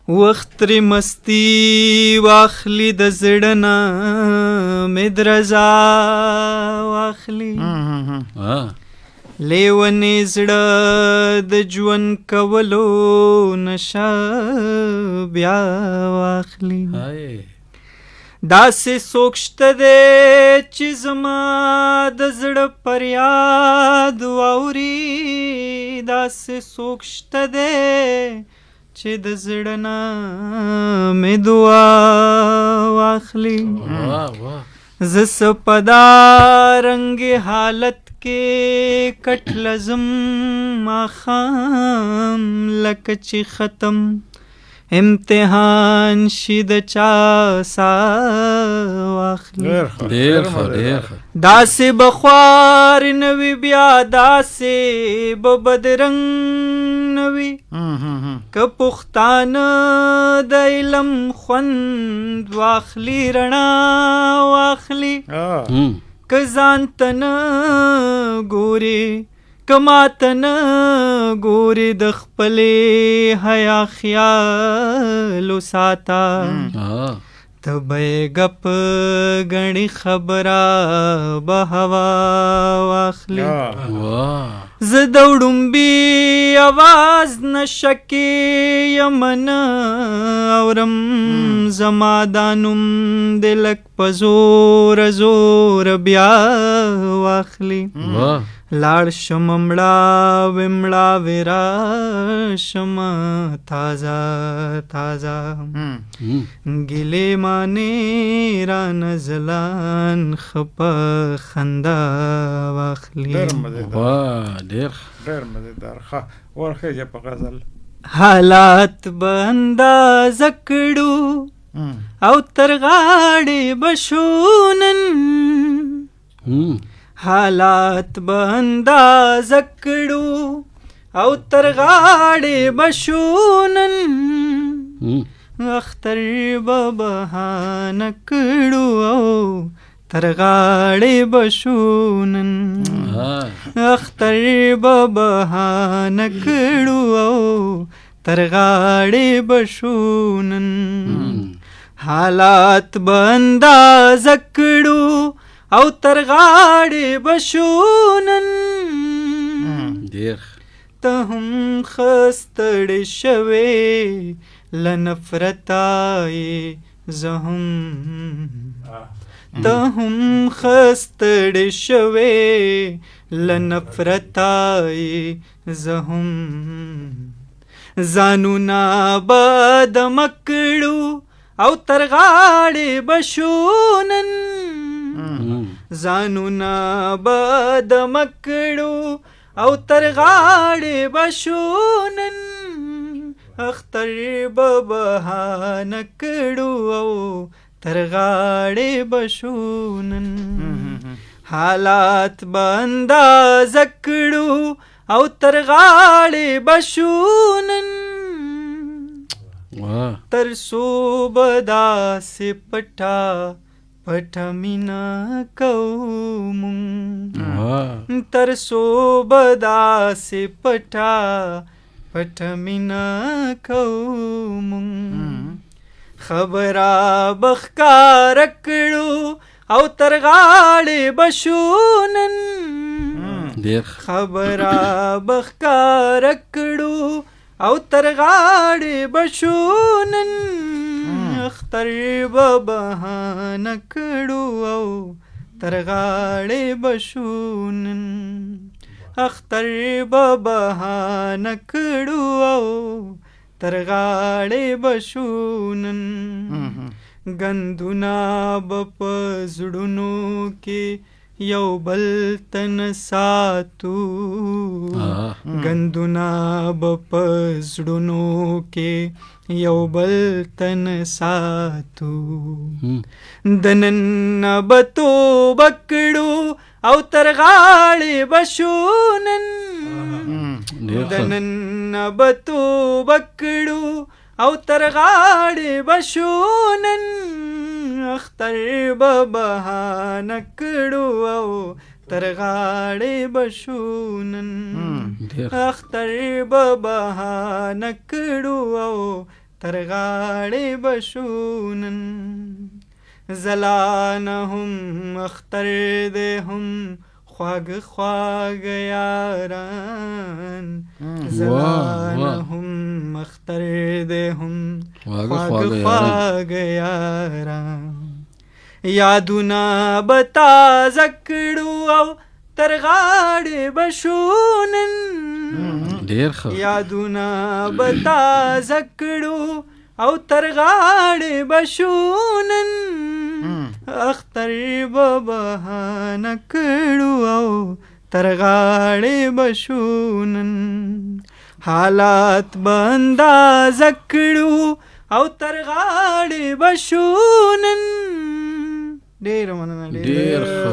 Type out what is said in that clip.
وخت ترې مستی واخلي د زړه نه مې درزا واخلي لیونې زړه د ژوند کولو نشه بیا واخلي داسې څوک شته دی چې زما د زړه فریاد واوري داسې څوک شته دی چې د زړه نه مې دعا واخلي زه څه په دا رنګې حالت کې کټ لزم ماښام لکه چې ختم امتحان شي د چا سا واخلي داسې به خوار نه وي بیا داسې به بدرنګ نه وي که پښتانه د علم خوند واخلي رڼا واخلي که ځان ته نه ګوري که ماته نه ګوري د خپلې حیا خیال وساته ته به یې ګپ ګڼې خبره به هوا واخلي زه د وړومبي اواز نشه کې یم نه اورم زما دا نوم د لږ په زوره زوره بیا واخلي لاړ شم مړاوې مړاوې راشم تازه تازه ګیلې مانې رانه ځلان ښه په خندا واخلي ډېر مزېدار ښه ورخېږه په غزل حالات به اندازه کړو او تر غاړې به شو نن حالات به اندازه کړو او تر غاړې به شو نن اختر به بهانه کړو او تر غاړې به شو نن اختر به بهانه کړو او تر غاړې به شو نن حالات به اندازه کړو او تر غاړې به شو نن ته هم ښه ستړی شوې له نفرته یې زه هم ته هم ښه ستړی شوې له نفرته یې زه هم ځانونه به دمه کړو او تر غاړې به شو نن ځانونه به دمه کړو او تر غاړې به شو نن اختر به بهانه کړو او تر غاړې به شو نن حالات به اندازه کړو او تر غاړې به شو نن تر څو به داسې پټه پټه مینا کوو مونږ تر څو به داسې پټه پټه مینا کوو مونږ خبره به ښکاره کړو او تر غاړې به شو نن خبره به ښکاره کړو او تر غاړې به شو نن اختر به بهانه کړو او تر غاړې به شو نن اختر به بهانه کړو او تر غاړې به شو نن ګندونه به په زړونو کې یو بل تن ساتو ګندونه به په زړونو کې یو بل تن ساتو د نن به توبه کړو او تر غاړې به شو نن د نن به توبه کړو او تر غاړې به شو نن اختر به بهانه کړو او تر غاړې به شو نن اختر به بهانه کړو او تر غاړې بشونن زلانه هم اختر دې هم خواږ خواږ یاران زلانه هم اختر دې هم خواږ خواږ یاران یادونه به تازه کړو او تر غاړې بشونن ډېر ښه یادونه به تازه کړو او تر غاړې بشونن اختر به بهانه کړو او تر غاړې بشونن حالات به اندازه کړو او تر غاړې بشونن ډېر مننه ډېر ښه